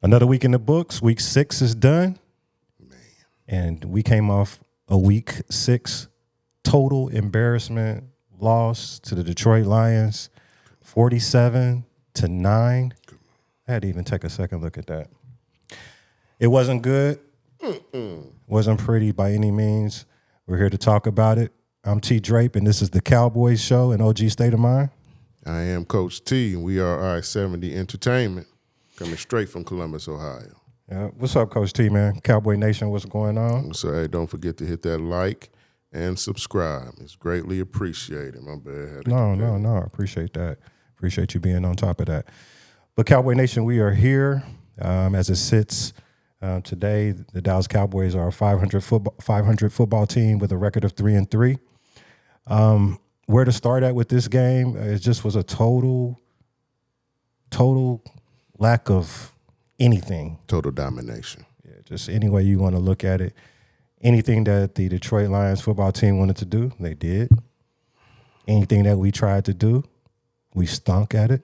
Another week in the books. Week 6 is done. Man. And we came off a week 6 total embarrassment loss to the Detroit Lions, 47-9. I had to even take a second look at that. It wasn't good. Wasn't pretty by any means. We're here to talk about it. I'm T. Drape, and this is the Cowboys Show in OG State of Mind. I am Coach T, and we are I-70 Entertainment, coming straight from Columbus, Ohio. Yeah. What's up, Coach T, man? Cowboy Nation, what's going on? So, hey, don't forget to hit that like and subscribe. It's greatly appreciated. My bad. No. I appreciate that. Appreciate you being on top of that. But Cowboy Nation, we are here as it sits today. The Dallas Cowboys are a 500 football team with a record of 3-3. Where to start at with this game? It just was a total lack of anything. Total domination. Yeah, just any way you want to look at it. Anything that the Detroit Lions football team wanted to do, they did. Anything that we tried to do, we stunk at it.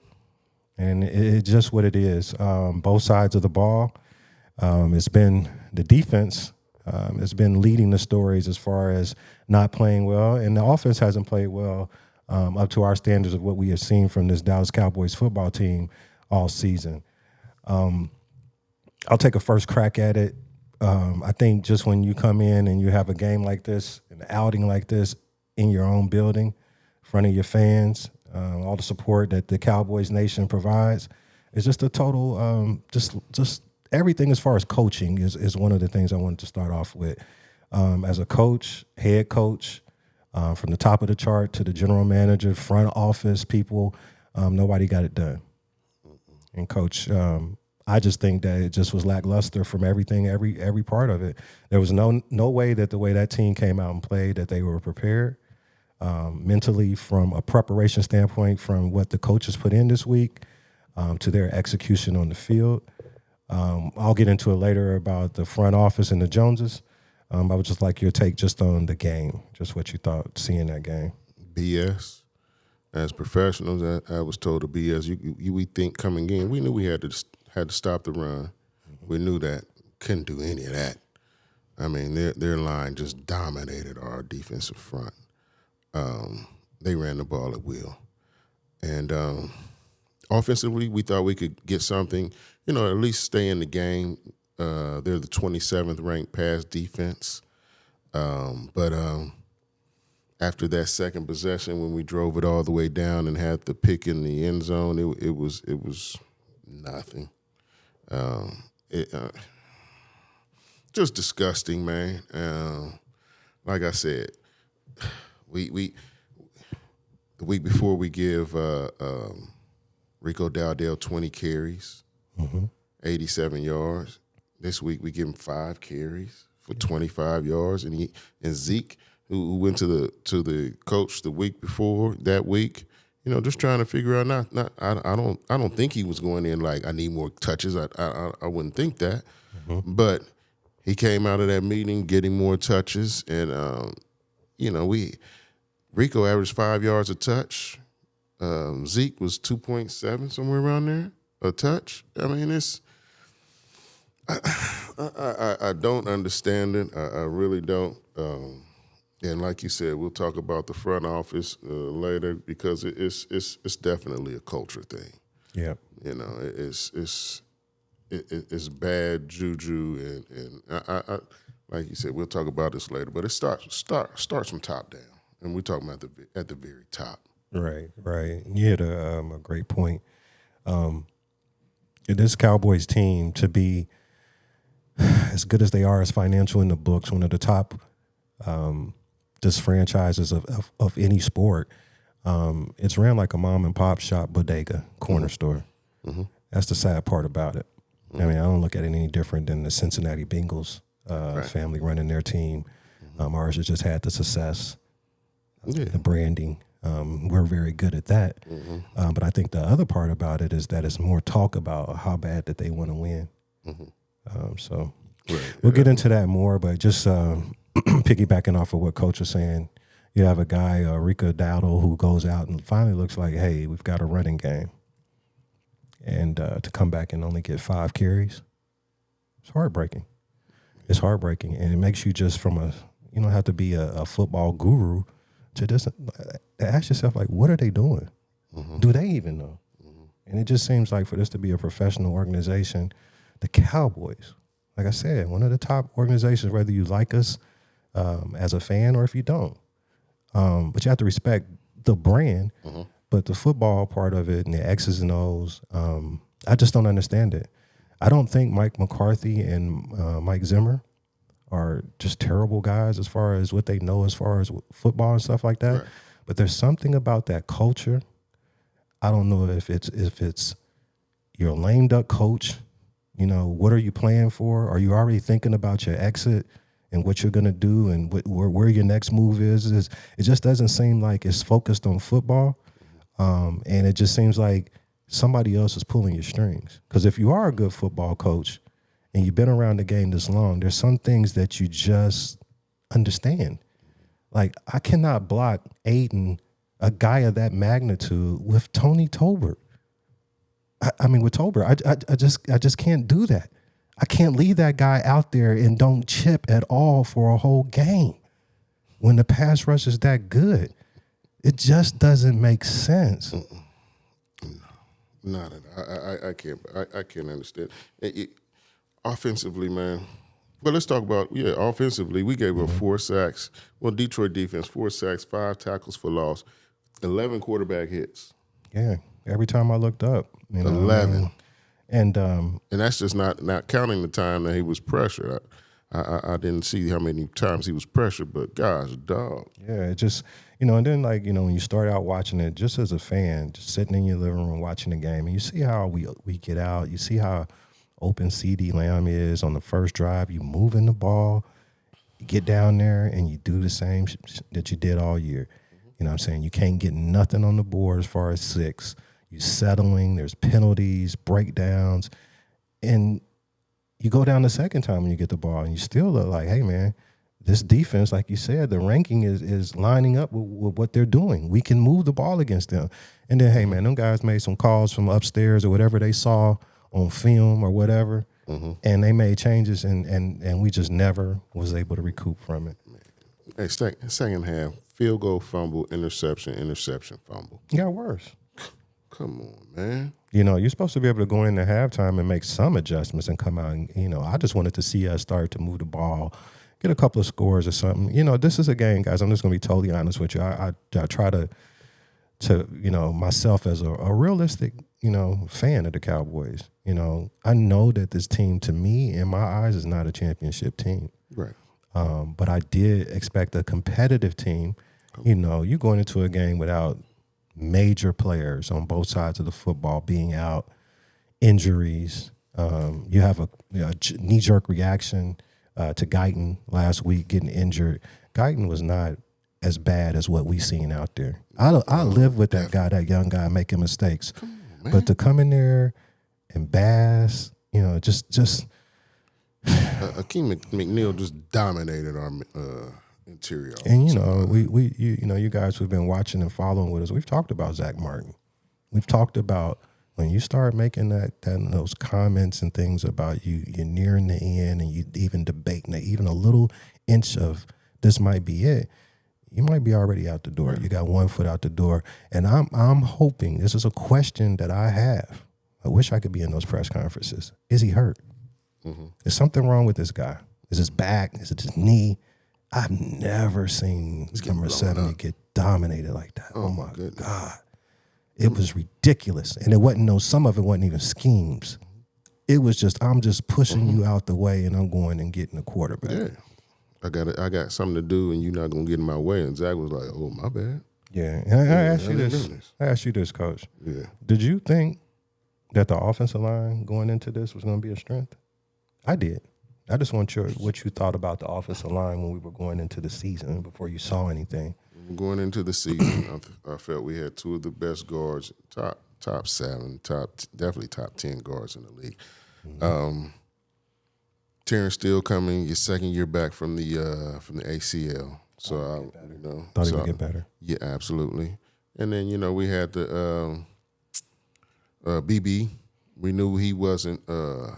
And it's just what it is. Both sides of the ball. It's been the defense has been leading the stories as far as not playing well, and the offense hasn't played well up to our standards of what we have seen from this Dallas Cowboys football team all season. I'll take a first crack at it. I think just when you come in and you have a game like this, an outing like this in your own building, in front of your fans, all the support that the Cowboys Nation provides, it's just a total just everything as far as coaching is one of the things I wanted to start off with. As a coach, head coach, from the top of the chart to the general manager, front office people, nobody got it done. And Coach, I just think that it just was lackluster from everything, every part of it. There was no way that the way that team came out and played that they were prepared mentally from a preparation standpoint, from what the coaches put in this week to their execution on the field. I'll get into it later about the front office and the Joneses. I would just like your take just on the game, just what you thought seeing that game. BS. As professionals, I was told to BS. We think coming in, we knew we had to stop the run. We knew that. Couldn't do any of that. I mean, their line just dominated our defensive front. They ran the ball at will. And offensively, we thought we could get something, at least stay in the game. They're the 27th ranked pass defense. But after that second possession, when we drove it all the way down and had the pick in the end zone, it was nothing. Just disgusting, man. Like I said, we the week before we give Rico Dowdell 20 carries, 87 yards. This week we give him 5 carries for 25 yards, and Zeke, who went to the coach the week before that week, just trying to figure out. I don't think he was going in like I need more touches. I wouldn't think that, but he came out of that meeting getting more touches, and Rico averaged 5 yards a touch. Zeke was 2.7, somewhere around there, a touch. I mean, I don't understand it. I really don't. And like you said, we'll talk about the front office later because it's definitely a culture thing. Yeah, it's bad juju, and I like you said, we'll talk about this later. But it starts from top down, and we're talking about at the very top. Right. You had a great point. This Cowboys team, to be as good as they are as financial in the books, one of the top just franchises of any sport, it's ran like a mom and pop shop bodega corner store. That's the sad part about it. I mean, I don't look at it any different than the Cincinnati Bengals family running their team. Ours has just had the success, the branding. We're very good at that. But I think the other part about it is that it's more talk about how bad that they want to win. So we'll get into that more, but just piggybacking off of what Coach was saying, you have a guy, Rico Dowdle, who goes out and finally looks like, hey, we've got a running game. And to come back and only get 5 carries, It's heartbreaking. It's heartbreaking, and it makes you just you don't have to be a football guru to just ask yourself, like, what are they doing? Do they even know? And it just seems like for this to be a professional organization, the Cowboys, like I said, one of the top organizations, whether you like us as a fan or if you don't. But you have to respect the brand, but the football part of it and the X's and O's, I just don't understand it. I don't think Mike McCarthy and Mike Zimmer are just terrible guys as far as what they know as far as football and stuff like that. Right. But there's something about that culture. I don't know if it's you're a lame duck coach. You know, what are you playing for? Are you already thinking about your exit and what you're going to do and where your next move is? It just doesn't seem like it's focused on football. And it just seems like somebody else is pulling your strings. Because if you are a good football coach and you've been around the game this long, there's some things that you just understand. Like, I cannot block Aiden, a guy of that magnitude, with Tony Tolbert. I mean, with Tolbert, I just can't do that. I can't leave that guy out there and don't chip at all for a whole game when the pass rush is that good. It just doesn't make sense. Not I can't. I can't understand. Offensively, man. But let's talk about offensively. We gave up 4 sacks. Well, Detroit defense 4 sacks, 5 tackles for loss, 11 quarterback hits. Yeah, every time I looked up, 11. And that's just not counting the time that he was pressured. I didn't see how many times he was pressured, but gosh, dog. Yeah, it just, and then when you start out watching it, just as a fan, just sitting in your living room watching the game, and you see how we get out, you see how open CeeDee Lamb is on the first drive, you moving the ball, you get down there and you do the same that you did all year. You know what I'm saying? You can't get nothing on the board as far as 6. You're settling, there's penalties, breakdowns, and you go down the second time when you get the ball and you still look like, hey, man, this defense, like you said, the ranking is lining up with what they're doing. We can move the ball against them. And then, hey, man, them guys made some calls from upstairs or whatever they saw on film or whatever, and they made changes, and we just never was able to recoup from it. Hey, second half, field goal, fumble, interception, fumble. It got worse. Come on, man. You're supposed to be able to go into halftime and make some adjustments and come out. And, I just wanted to see us start to move the ball, get a couple of scores or something. This is a game, guys. I'm just going to be totally honest with you. I try to myself as a realistic, fan of the Cowboys. I know that this team, to me, in my eyes, is not a championship team. Right. But I did expect a competitive team. You're going into a game without major players on both sides of the football being out, injuries. You have a knee-jerk reaction to Guyton last week getting injured. Guyton was not as bad as what we seen out there. I live with that guy, that young guy making mistakes. But to come in there and bass, just Akeem McNeil just dominated our interior. And you guys who've been watching and following with us, we've talked about Zach Martin. We've talked about when you start making those comments and things about you're nearing the end, and you even debating that even a little inch of this might be it, you might be already out the door. You got 1 foot out the door, and I'm hoping, this is a question that I have. I wish I could be in those press conferences. Is he hurt? Is something wrong with this guy? Is his back? Is it his knee? I've never seen number 70 get dominated like that. Oh my God. It was ridiculous. And it wasn't some of it wasn't even schemes. It was just, I'm just pushing you out the way and I'm going and getting the quarterback. Yeah. I got something to do and you're not going to get in my way. And Zach was like, oh, my bad. Yeah. And I asked you this, Coach. Yeah. Did you think that the offensive line going into this was going to be a strength? I did. I just want what you thought about the offensive line when we were going into the season before you saw anything. Going into the season, I felt we had 2 of the best guards, top 7, definitely top 10 guards in the league. Terrence Steele coming, your second year back from the ACL. So thought he would get better. Yeah, absolutely. And then we had the BB We knew he wasn't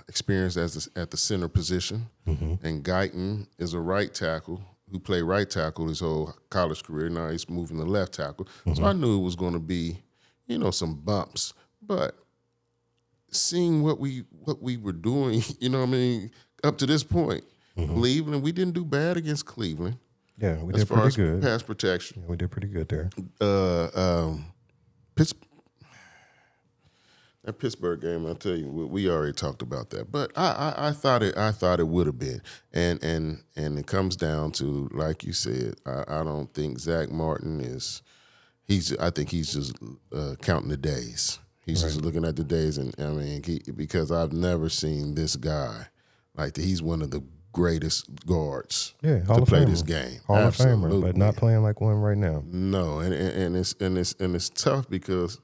experienced at the center position. And Guyton is a right tackle who played right tackle his whole college career. Now he's moving to left tackle. So I knew it was going to be, some bumps. But seeing what we were doing, up to this point, Cleveland, we didn't do bad against Cleveland. Yeah, we as did far pretty as good. pass protection. Yeah, we did pretty good there. That Pittsburgh game, I'll tell you, we already talked about that. But I thought it would have been, and it comes down to, like you said, I don't think Zach Martin is. I think he's just counting the days. He's just looking at the days, and because I've never seen this guy like that. He's one of the greatest guards to play this game. Hall of Famer, but not playing like one right now. No, and it's tough because.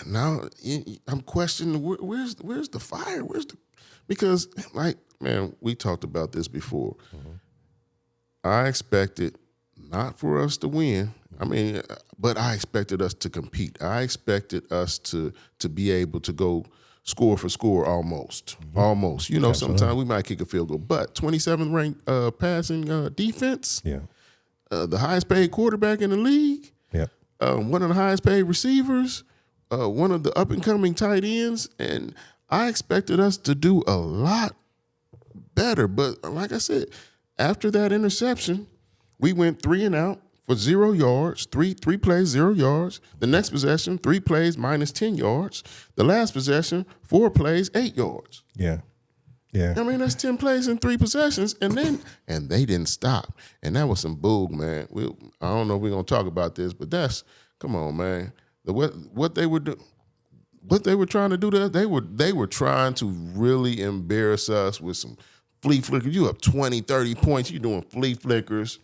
Now I'm questioning where's the fire? Because we talked about this before. I expected not for us to win. But I expected us to compete. I expected us to be able to go score for score almost. Almost. Sometimes we might kick a field goal. But 27th ranked passing defense. Yeah. The highest paid quarterback in the league. Yeah. One of the highest paid receivers. One of the up-and-coming tight ends, and I expected us to do a lot better. But like I said, after that interception, we went 3 and out for 0 yards, three plays, 0 yards. The next possession, 3 plays, minus 10 yards. The last possession, 4 plays, 8 yards. Yeah. Yeah. That's 10 plays in 3 possessions, and they didn't stop. And that was some bull, man. I don't know if we're going to talk about this, but come on, man. What they were trying to do to us, they were trying to really embarrass us with some flea flickers. You up 20, 30 points, you doing flea flickers.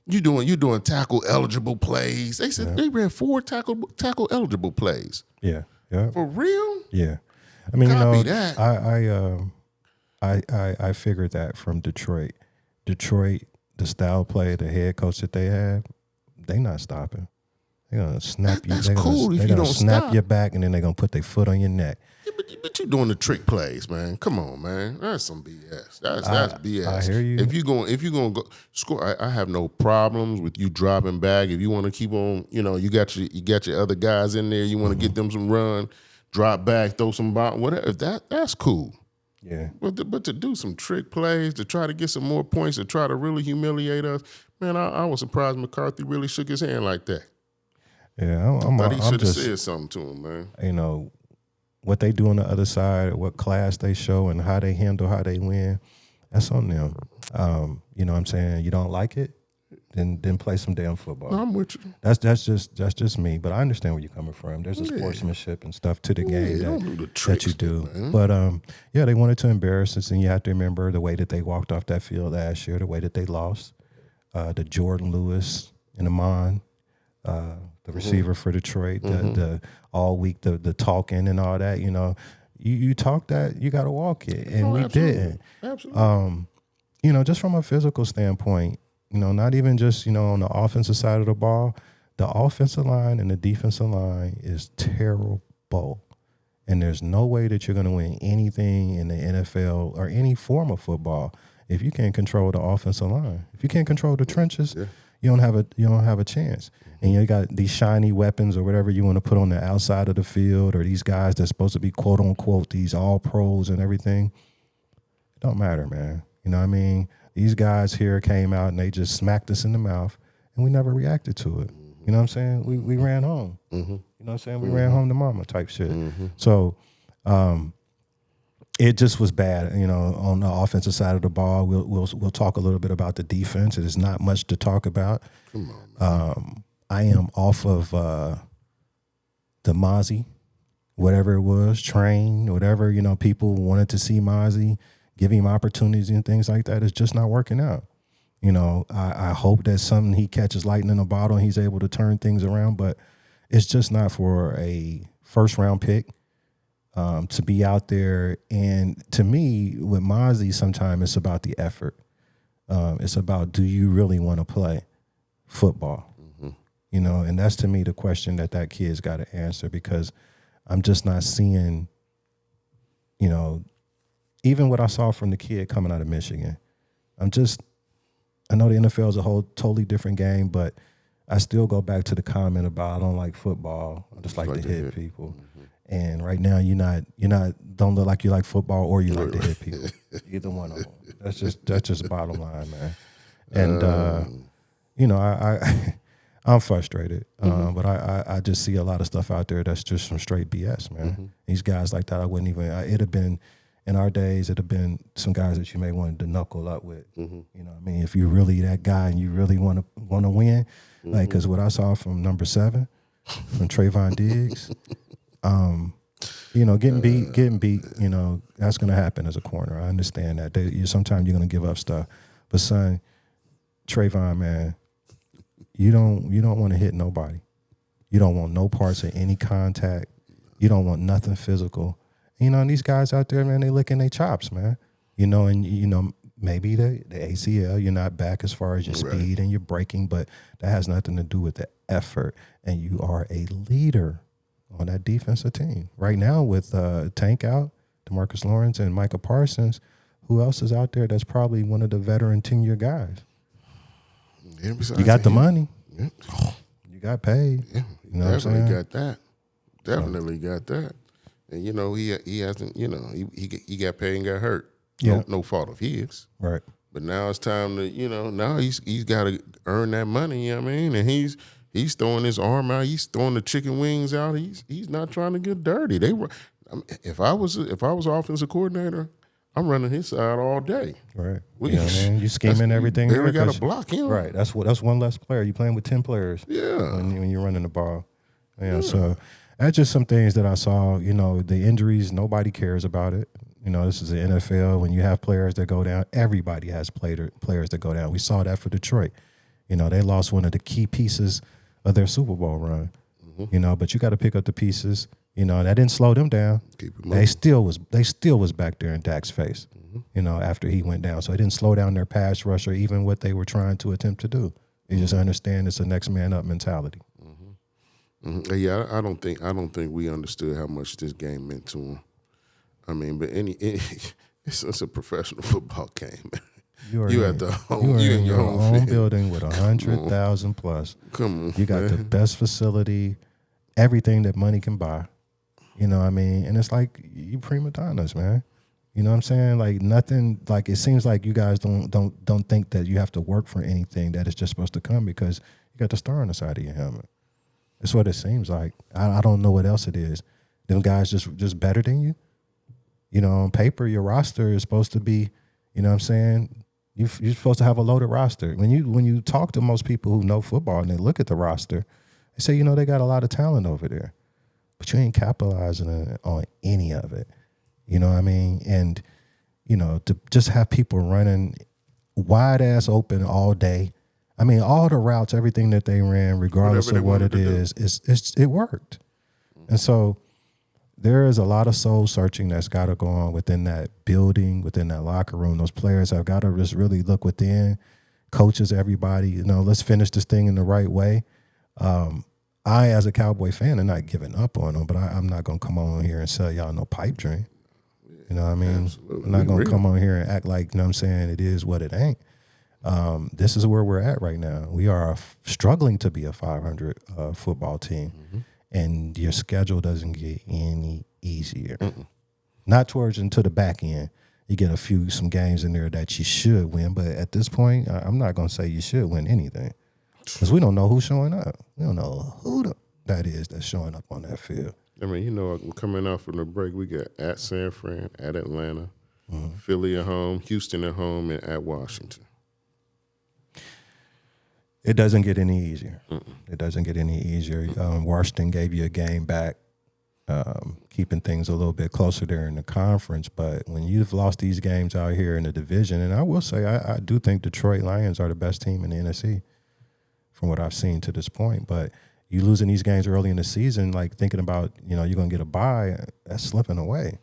You doing tackle eligible plays. They said they ran 4 tackle eligible plays. Yeah. Yeah. For real? Yeah. That. I figured that from Detroit. Detroit, the style play, the head coach that they have, they not stopping. They're gonna snap you. That's cool if you don't snap your back, and then they're gonna put their foot on your neck. Yeah, but you're doing the trick plays, man. Come on, man. That's some BS. That's BS. I hear you. If you're gonna go score, I have no problems with you dropping back. If you want to keep on, you got your other guys in there. You want to get them some run, drop back, throw some ball, whatever. That's cool. Yeah. But to do some trick plays, to try to get some more points, to try to really humiliate us, man, I was surprised McCarthy really shook his hand like that. Yeah, I he should have said something to him, man. What they do on the other side, what class they show, and how they handle, how they win, that's on them. You know what I'm saying? You don't like it, then play some damn football. No, I'm with you. That's just me, but I understand where you're coming from. There's a sportsmanship and stuff to the game that you do. Man. But they wanted to embarrass us, and you have to remember the way that they walked off that field last year, the way that they lost, the Jordan Lewis and Amon. The receiver for Detroit, the all week, the talking and all that, you talk that, you got to walk it, and we didn't. Absolutely. Just from a physical standpoint, not even just on the offensive side of the ball, the offensive line and the defensive line is terrible, and there's no way that you're going to win anything in the NFL or any form of football if you can't control the offensive line. If you can't control the trenches. Yeah. You don't have a chance. And you got these shiny weapons or whatever you want to put on the outside of the field, or these guys that's supposed to be quote unquote these all pros and everything. It don't matter, man. You know what I mean? These guys here came out and they just smacked us in the mouth, and we never reacted to it. You know what I'm saying? We ran home. You know what I'm saying? We ran home to mama type shit. So it just was bad, on the offensive side of the ball. We'll talk a little bit about the defense. There's not much to talk about. Come on, man. I am off of the Mozzie, whatever it was, train, whatever, people wanted to see Mozzie, give him opportunities and things like that. It's just not working out. I hope that something he catches lightning in a bottle and he's able to turn things around, but it's just not for a first-round pick. To be out there. And to me, with Mozzie, sometimes it's about the effort. It's about, do you really want to play football? And that's to me the question that kid's got to answer, because I'm just not seeing you know, even what I saw from the kid coming out of Michigan, I know the NFL is a whole totally different game, but I still go back to the comment about I don't like football. I just like to hit people. And right now don't look like you like football or you like to hit people. Either one of them. That's just bottom line, man. And you know, I'm frustrated, but I just see a lot of stuff out there that's just some straight BS, man. These guys like that, I wouldn't even. It'd have been in our days. It'd have been some guys that you may want to knuckle up with. You know, what I mean, if you're really that guy and you really want to win, like, because what I saw from number 7, from Trayvon Diggs, you know, getting beat, you know, that's going to happen as a corner. I understand that. Sometimes you're going to give up stuff, but son, Trayvon, man. You don't want to hit nobody. You don't want no parts of any contact. You don't want nothing physical. You know, and these guys out there, man, they licking their chops, man. You know, and you know, maybe the ACL, you're not back as far as your speed and your braking, but that has nothing to do with the effort. And you are a leader on that defensive team. Right now with Tank out, DeMarcus Lawrence and Micah Parsons, who else is out there that's probably one of the veteran tenure guys? You got the money. Yeah. You got paid. Yeah, you know definitely got that. Definitely got that. And you know, he hasn't. You know, he got paid and got hurt. Yeah, no fault of his. Right. But now it's time to, you know, now he's got to earn that money. You know what I mean? And he's throwing his arm out. He's throwing the chicken wings out. He's not trying to get dirty. If I was offensive coordinator, I'm running his side all day. Right. You know what I mean? You scheming everything. You barely got to block him. Right. That's one less player. You're playing with 10 players. Yeah. When you're running the ball. Yeah. So that's just some things that I saw. You know, the injuries, nobody cares about it. You know, this is the NFL. When you have players that go down, everybody has players that go down. We saw that for Detroit. You know, they lost one of the key pieces of their Super Bowl run. You know, but you got to pick up the pieces. You know, that didn't slow them down. They still was back there in Dak's face, you know, after he went down. So it didn't slow down their pass rush or even what they were trying to attempt to do. You just understand it's a next man up mentality. Yeah, I don't think we understood how much this game meant to him. I mean, but it's a professional football game. You in your own building with 100,000 plus. Come on, you got the best facility, everything that money can buy. You know what I mean? And it's like you prima donnas, man. You know what I'm saying? Like nothing. Like it seems like you guys don't think that you have to work for anything, that it's just supposed to come because you got the star on the side of your helmet. That's what it seems like. I don't know what else it is. Them guys just better than you. You know, on paper, your roster is supposed to be, you know what I'm saying? You're supposed to have a loaded roster. When you talk to most people who know football and they look at the roster, they say, you know, they got a lot of talent over there. But you ain't capitalizing on any of it. You know what I mean? And, you know, to just have people running wide ass open all day. I mean, all the routes, everything that they ran, regardless of what it is, it worked. And so there is a lot of soul searching that's got to go on within that building, within that locker room. Those players have got to just really look within. Coaches, everybody, you know, let's finish this thing in the right way. I, as a Cowboy fan, am not giving up on them, but I'm not going to come on here and sell y'all no pipe dream. You know what I mean? Absolutely. I'm not going to come on here and act like, you know what I'm saying, it is what it ain't. This is where we're at right now. We are struggling to be a 500 football team, and your schedule doesn't get any easier. Not towards into the back end. You get some games in there that you should win, but at this point, I'm not going to say you should win anything because we don't know who's showing up. We don't know who that is that's showing up on that field. I mean, you know, coming out from the break, we got at San Fran, at Atlanta, Philly at home, Houston at home, and at Washington. It doesn't get any easier. It doesn't get any easier. Washington gave you a game back, keeping things a little bit closer there in the conference. But when you've lost these games out here in the division, and I will say I do think Detroit Lions are the best team in the NFC from what I've seen to this point. But you losing these games early in the season, like thinking about, you know, you're going to get a bye, that's slipping away.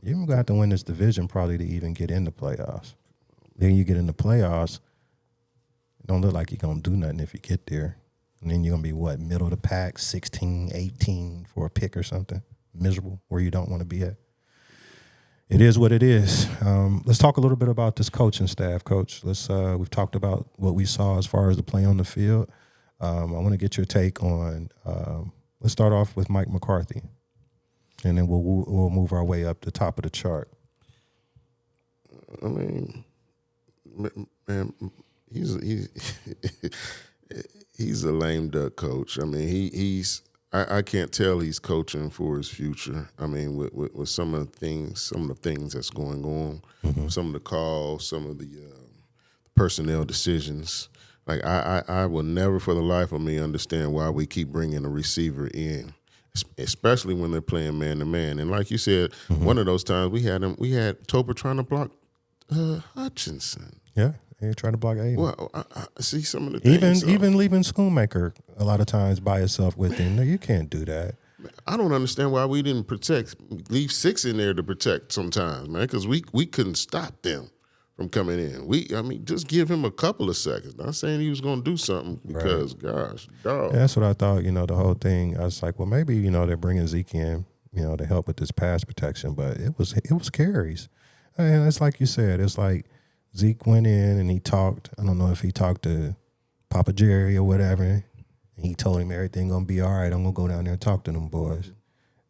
You're going to have to win this division probably to even get in the playoffs. Then you get in the playoffs, it don't look like you're going to do nothing if you get there. And then you're going to be, what, middle of the pack, 16, 18 for a pick or something, miserable, where you don't want to be at. It is what it is. Let's talk a little bit about this coaching staff, Coach. We've talked about what we saw as far as the play on the field. I want to get your take on. Let's start off with Mike McCarthy, and then we'll move our way up the top of the chart. I mean, man, he's he's a lame duck coach. I mean, he's. I can't tell he's coaching for his future. I mean, with some of the things that's going on, some of the calls, some of the personnel decisions. Like I will never, for the life of me, understand why we keep bringing a receiver in, especially when they're playing man to man. And like you said, one of those times we had Toper trying to block Hutchinson. Yeah. You're trying to block Aiden. Well, I see some of the things. Even leaving Schoonmaker a lot of times by itself with him. No, you can't do that. I don't understand why we didn't leave 6 in there to protect sometimes, man, because we couldn't stop them from coming in. Just give him a couple of seconds. Not saying he was going to do something because, gosh, dog. Yeah, that's what I thought, the whole thing. I was like, well, maybe, they're bringing Zeke in, to help with this pass protection, but it was carries. And it's like you said, it's like, Zeke went in and he talked. I don't know if he talked to Papa Jerry or whatever. And he told him everything going to be all right. I'm going to go down there and talk to them boys.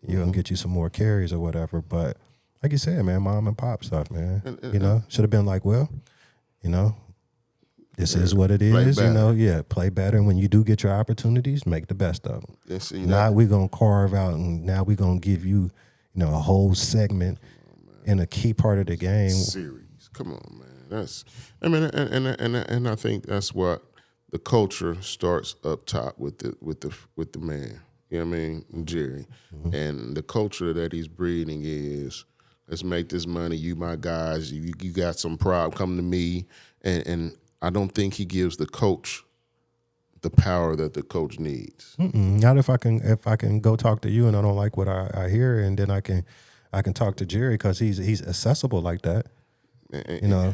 You're going to get you some more carries or whatever. But like you said, man, mom and pop stuff, man. Should have been like, well, this is what it is. Play better. And when you do get your opportunities, make the best of them. Now we're going to carve out and now we're going to give you, a whole segment in a key part of the game. Series. Come on, man. And I think that's what the culture starts up top with the man. You know what I mean, Jerry, and the culture that he's breeding is let's make this money. You my guys. You got some problem. Come to me, and I don't think he gives the coach the power that the coach needs. Not if I can go talk to you and I don't like what I hear, and then I can talk to Jerry because he's accessible like that.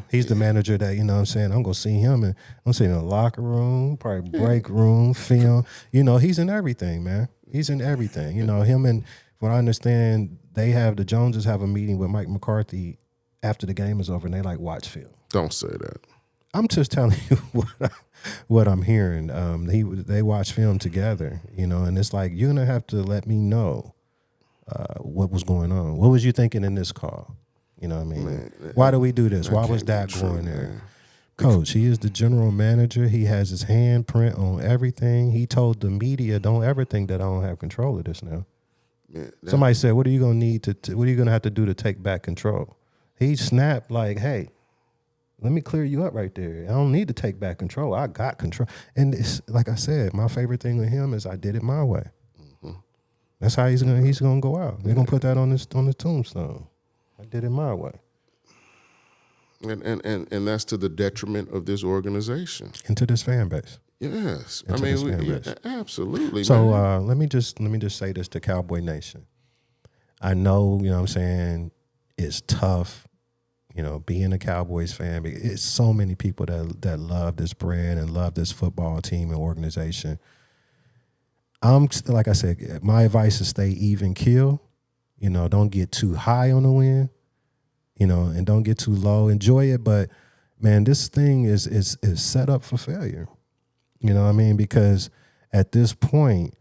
He's the manager that, I'm saying, I'm going to see him and I'm seeing in the locker room, probably break room, film. He's in everything, man. He's in everything. Him and, from what I understand, the Joneses have a meeting with Mike McCarthy after the game is over and they watch film. Don't say that. I'm just telling you what I'm hearing. They watch film together, and it's like, you're going to have to let me know what was going on. What was you thinking in this call? You know what I mean? Man, why do we do this? Why was that going there? Man. Coach, he is the general manager. He has his handprint on everything. He told the media, don't ever think that I don't have control of this now. Man, somebody said, what are you going to need what are you going to have to do to take back control? He snapped like, hey, let me clear you up right there. I don't need to take back control. I got control. And it's, like I said, my favorite thing with him is I did it my way. That's how he's gonna go out. They're going to put that on his tombstone. I did it my way. And that's to the detriment of this organization. And to this fan base. Yes. Absolutely. So let me just say this to Cowboy Nation. I know, what I'm saying, it's tough, being a Cowboys fan. It's so many people that love this brand and love this football team and organization. Like I said, my advice is stay even keel. Don't get too high on the win, and don't get too low. Enjoy it, but man, this thing is set up for failure. You know what I mean? Because at this point,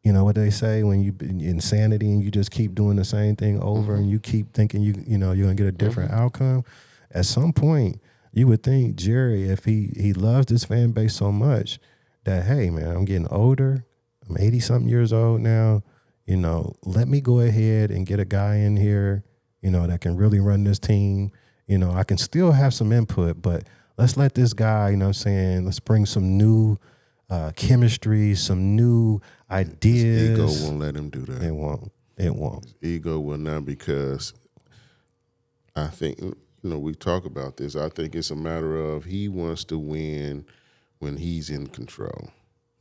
what they say when you insanity and you just keep doing the same thing over and you keep thinking you're gonna get a different outcome. At some point, you would think Jerry, if he loves this fan base so much, that hey man, I'm getting older. I'm 80-something years old now. Let me go ahead and get a guy in here, that can really run this team. I can still have some input, but let's let this guy, let's bring some new chemistry, some new ideas. His ego won't let him do that. It won't. His ego will not, because I think, we talk about this. I think it's a matter of he wants to win when he's in control.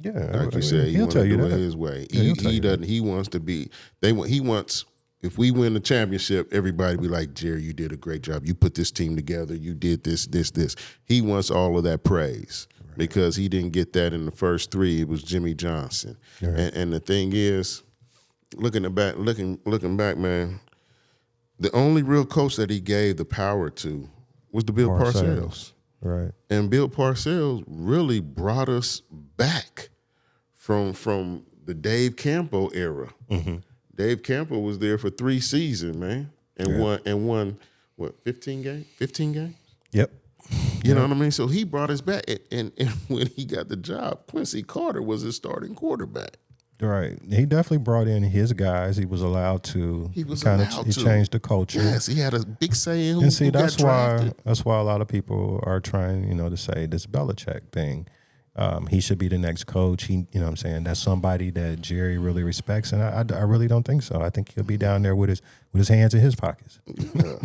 Yeah, like you said, he'll tell you that his way. Yeah, he doesn't. He wants to be. He wants. If we win the championship, everybody be like, Jerry, you did a great job. You put this team together. You did this. He wants all of that praise because he didn't get that in the first 3. It was Jimmy Johnson. Right. And the thing is, looking back, man, The only real coach that he gave the power to was the Bill Parcells. Right. And Bill Parcells really brought us back from the Dave Campo era. Mm-hmm. Dave Campo was there for 3 seasons, man, and won what 15 games? 15 games? Yep. You know what I mean? So he brought us back, and when he got the job, Quincy Carter was his starting quarterback. Right. He definitely brought in his guys. He was allowed to. He changed the culture. Yes, he had a big say in who, and see, who that's got drafted. That's why a lot of people are trying, to say this Belichick thing. He should be the next coach. He, what I'm saying, that's somebody that Jerry really respects, and I really don't think so. I think he'll be down there with his hands in his pockets. Yeah.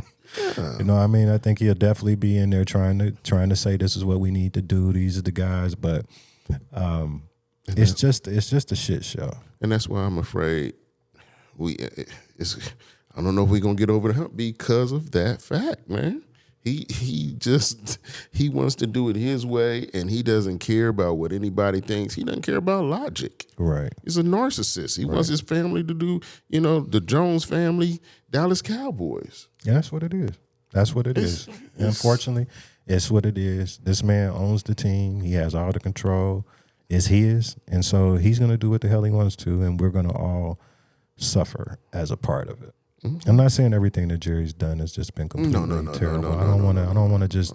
You know what I mean? I think he'll definitely be in there trying to say this is what we need to do. These are the guys, but it's just a shit show. And that's why I'm afraid I don't know if we're gonna get over the hump because of that fact, man. He wants to do it his way, and he doesn't care about what anybody thinks. He doesn't care about logic. Right. He's a narcissist. He wants his family to do, the Jones family, Dallas Cowboys. Yeah, that's what it is. That's what it is. Unfortunately, it's what it is. This man owns the team. He has all the control. It's his. And so he's going to do what the hell he wants to, and we're going to all suffer as a part of it. Mm-hmm. I'm not saying everything that Jerry's done has just been completely terrible. I don't want to just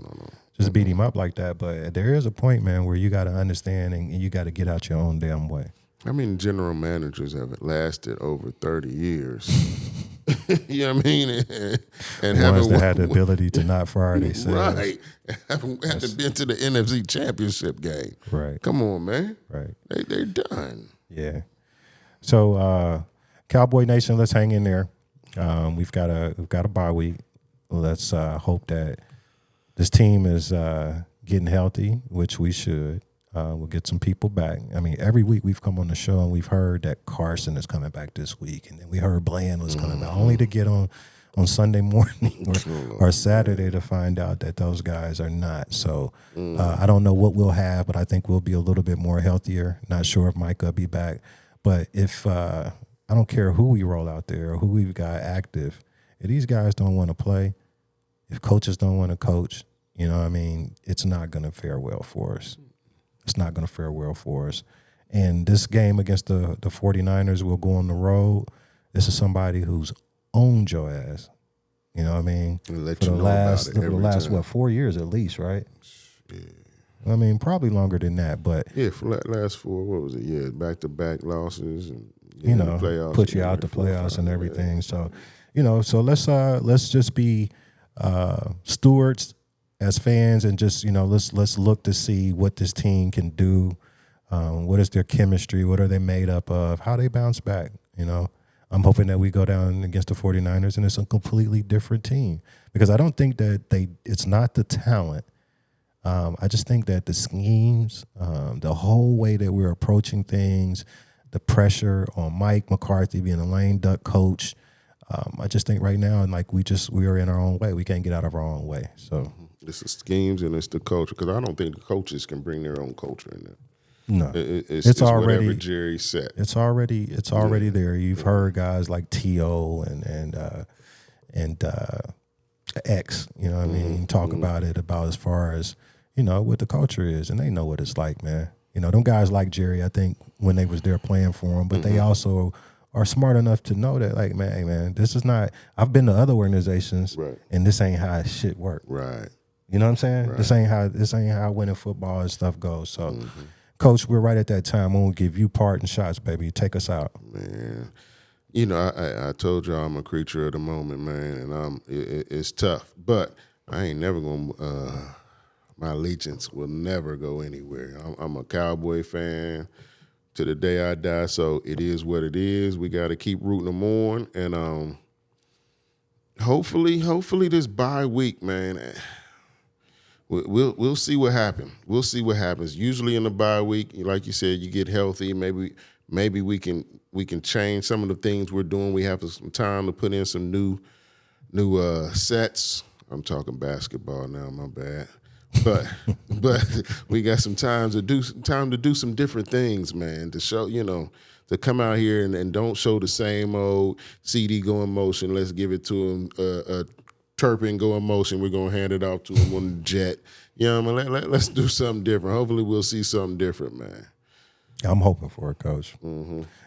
beat him up like that, but there is a point, man, where you got to understand and you got to get out your own damn way. I mean, general managers have lasted over 30 years. You know what I mean? And ones that had the ability to not fire themselves. Right. Haven't been to the NFC Championship game. Right. Come on, man. Right. They're done. Yeah. So, Cowboy Nation, let's hang in there. We've got a bye week. Let's hope that this team is getting healthy, which we should. We'll get some people back. I mean, every week we've come on the show and we've heard that Carson is coming back this week, and then we heard Bland was coming back, only to get on Sunday morning or Saturday to find out that those guys are not. So I don't know what we'll have, but I think we'll be a little bit more healthier. Not sure if Micah will be back, but if I don't care who we roll out there or who we've got active, if these guys don't want to play, if coaches don't want to coach, it's not going to fare well for us. It's not going to fare well for us. And this game against the 49ers will go on the road. This is somebody who's owned your ass. You know what I mean? For the last 4 years at least, right? Yeah. I mean, probably longer than that, but yeah, for last 4, what was it? Yeah, back-to-back losses and the playoffs, put you out the playoffs and everything. Yeah. So, so let's just be stewards as fans, and just let's look to see what this team can do. What is their chemistry? What are they made up of? How they bounce back? I'm hoping that we go down against the 49ers and it's a completely different team, because I don't think that it's not the talent. I just think that the schemes, the whole way that we're approaching things, the pressure on Mike McCarthy being a lame duck coach. I just think right now, we are in our own way. We can't get out of our own way. So. It's the schemes and it's the culture, because I don't think the coaches can bring their own culture in there. No, it's already whatever Jerry said. It's already there. You've heard guys like T.O. and X, what I mean, talk about it, about as far as what the culture is, and they know what it's like, man. Them guys like Jerry, I think when they was there playing for him, but they also are smart enough to know that, like, man, this is not. I've been to other organizations, right, and this ain't how shit work, right. You know what I'm saying? Right. This ain't how winning football and stuff goes. So, Coach, we're right at that time. We'll give you parting shots, baby. Take us out, man. I told y'all I'm a creature of the moment, man, and it's tough, but I ain't never gonna. My allegiance will never go anywhere. I'm a Cowboy fan to the day I die. So it is what it is. We got to keep rooting them on, and hopefully this bye week, man. We'll see what happens. We'll see what happens. Usually in the bye week, like you said, you get healthy. Maybe we can change some of the things we're doing. We have some time to put in some new sets. I'm talking basketball now. My bad. But we got some time to do some different things, man. To to come out here and don't show the same old CD go in motion. Let's give it to him. Turpin go in motion. We're gonna hand it off to him on the jet. You know what I mean? Let's do something different. Hopefully, we'll see something different, man. I'm hoping for it, Coach.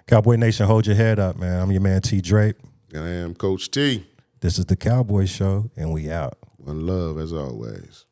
Cowboy Nation, hold your head up, man. I'm your man T. Drape. And I am Coach T. This is the Cowboy Show, and we out. One love as always.